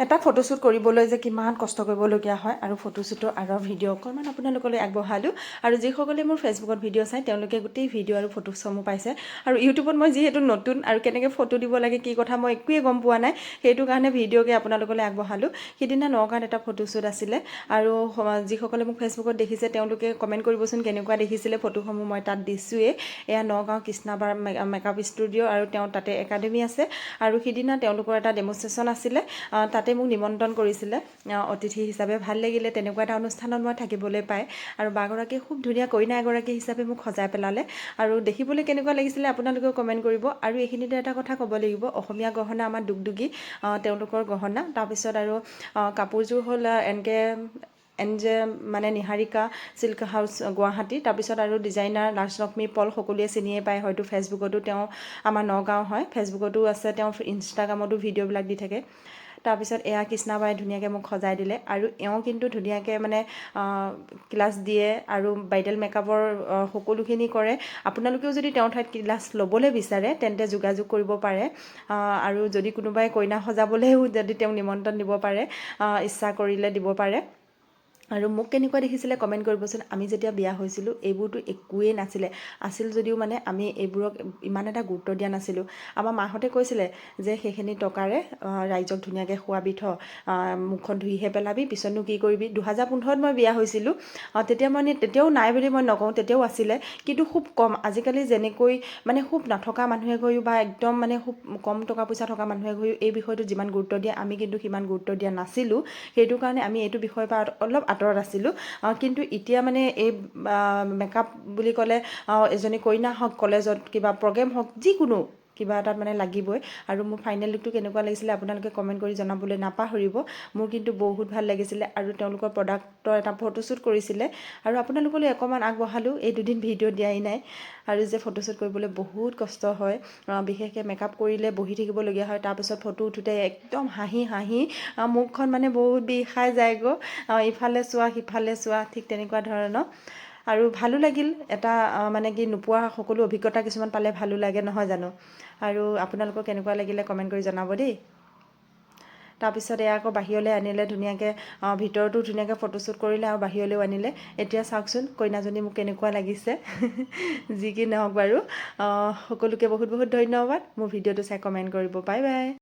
এটা ফটোশ্বুট কৰিবলৈ যে কিমান কষ্ট কৰিবলগীয়া হয় আৰু ফটোশ্বুটৰ আঁৰৰ ভিডিঅ' অকণমান আপোনালোকলৈ আগবঢ়ালোঁ আৰু যিসকলে মোৰ ফেচবুকত ভিডিঅ' চাই তেওঁলোকে গোটেই ভিডিঅ' আৰু ফটোসমূহ পাইছে আৰু ইউটিউবত মই যিহেতু নতুন আৰু কেনেকৈ ফটো দিব লাগে কি কথা মই একোৱেই গম পোৱা নাই সেইটো কাৰণে ভিডিঅ'কে আপোনালোকলৈ আগবঢ়ালোঁ সিদিনা নগাঁৱত এটা ফটোশ্বুট আছিলে আৰু যিসকলে মোক ফেচবুকত দেখিছে তেওঁলোকে কমেণ্ট কৰিবচোন কেনেকুৱা দেখিছিলে ফটোসমূহ মই তাত দিছোঁৱেই এয়া নগাঁও কৃষ্ণাবাৰ মেকআপ ষ্টুডিঅ' আৰু তেওঁ তাতে একাডেমি আছে আৰু সিদিনা তেওঁলোকৰ এটা ডেমনষ্ট্ৰেশ্যন আছিলে তাতে মোক নিমন্ত্ৰণ কৰিছিলে অতিথি হিচাপে ভাল লাগিলে তেনেকুৱা এটা অনুষ্ঠানত মই থাকিবলৈ পাই আৰু বাগৰাকী খুব ধুনীয়া কইনা এগৰাকী হিচাপে মোক সজাই পেলালে আৰু দেখিবলৈ কেনেকুৱা লাগিছিলে আপোনালোকেও কমেণ্ট কৰিব আৰু এইখিনিতে এটা কথা ক'ব লাগিব অসমীয়া গহনা আমাৰ দুগদুগী তেওঁলোকৰ গহনা তাৰপিছত আৰু কাপোৰযোৰ হ'ল এনজে মানে নিহাৰিকা চিল্ক হাউচ গুৱাহাটী তাৰপিছত আৰু ডিজাইনাৰ ৰাজলক্ষ্মী পল সকলোৱে চিনিয়ে পায় হয়তো ফেচবুকতো তেওঁ আমাৰ নগাঁও হয় ফেচবুকতো আছে তেওঁ ইনষ্টাগ্ৰামতো ভিডিঅ'বিলাক দি থাকে তাৰপিছত এয়া কৃষ্ণাবাই ধুনীয়াকৈ মোক সজাই দিলে আৰু এওঁ কিন্তু ধুনীয়াকৈ মানে ক্লাছ দিয়ে আৰু ব্ৰাইডেল মেকআপৰ সকলোখিনি কৰে আপোনালোকেও যদি তেওঁৰ ঠাইত ক্লাছ ল'বলৈ বিচাৰে তেন্তে যোগাযোগ কৰিব পাৰে আৰু যদি কোনোবাই কইনা সজাবলৈও যদি তেওঁক নিমন্ত্ৰণ দিব পাৰে ইচ্ছা কৰিলে দিব পাৰে আৰু মোক কেনেকুৱা দেখিছিলে কমেণ্ট কৰিবচোন আমি যেতিয়া বিয়া হৈছিলোঁ এইবোৰতো একোৱেই নাছিলে আছিল যদিও মানে আমি এইবোৰক ইমান এটা গুৰুত্ব দিয়া নাছিলোঁ আমাৰ মাহঁতে কৈছিলে যে সেইখিনি টকাৰে ৰাইজক ধুনীয়াকৈ খোৱাবি থ মুখখন ধুইহে পেলাবি পিছতনো কি কৰিবি 2015ত মই বিয়া হৈছিলোঁ তেতিয়া মানে তেতিয়াও নাই বুলি মই নকওঁ তেতিয়াও আছিলে কিন্তু খুব কম আজিকালি যেনেকৈ মানে খুব নথকা মানুহে গৈও বা একদম মানে খুব কম টকা পইচা থকা মানুহে গৈও এই বিষয়টো যিমান গুৰুত্ব দিয়ে আমি কিন্তু সিমান গুৰুত্ব দিয়া নাছিলোঁ সেইটো কাৰণে আমি এইটো বিষয়ৰ পৰা অলপ আঁতৰত আছিলোঁ কিন্তু এতিয়া মানে এই মেকআপ বুলি ক'লে এজনী কইনা হওক কলেজত কিবা প্ৰগ্ৰেম হওক যিকোনো কিবা এটাত মানে লাগিবই আৰু মোৰ ফাইনেল লুকটো কেনেকুৱা লাগিছিলে আপোনালোকে কমেণ্ট কৰি জনাবলৈ নাপাহৰিব মোৰ কিন্তু বহুত ভাল লাগিছিলে আৰু তেওঁলোকৰ প্ৰডাক্টৰ এটা ফটোশ্বুট কৰিছিলে আৰু আপোনালোকলৈ অকণমান আগবঢ়ালোঁ এই দুদিন ভিডিঅ' দিয়াই নাই আৰু যে ফটোশ্বুট কৰিবলৈ বহুত কষ্ট হয় বিশেষকৈ মেকআপ কৰিলে বহি থাকিবলগীয়া হয় তাৰপিছত ফটো উঠোঁতে একদম হাঁহি মুখখন মানে বহুত বিষাই যায়গৈ ইফালে চোৱা সিফালে চোৱা ঠিক তেনেকুৱা ধৰণৰ আৰু ভালো লাগিল এটা মানে কি নোপোৱা সকলো অভিজ্ঞতা কিছুমান পালে ভালো লাগে নহয় জানো আৰু আপোনালোকৰ কেনেকুৱা লাগিলে কমেণ্ট কৰি জনাব দেই তাৰপিছত এয়া আকৌ বাহিৰলৈ আনিলে ধুনীয়াকৈ ভিতৰতো ধুনীয়াকৈ ফটোশ্বুট কৰিলে আৰু বাহিৰলৈও আনিলে এতিয়া চাওকচোন কইনাজনী মোক কেনেকুৱা লাগিছে যি কি নহওক বাৰু সকলোকে বহুত বহুত ধন্যবাদ মোৰ ভিডিঅ'টো চাই কমেণ্ট কৰিব বাই বাই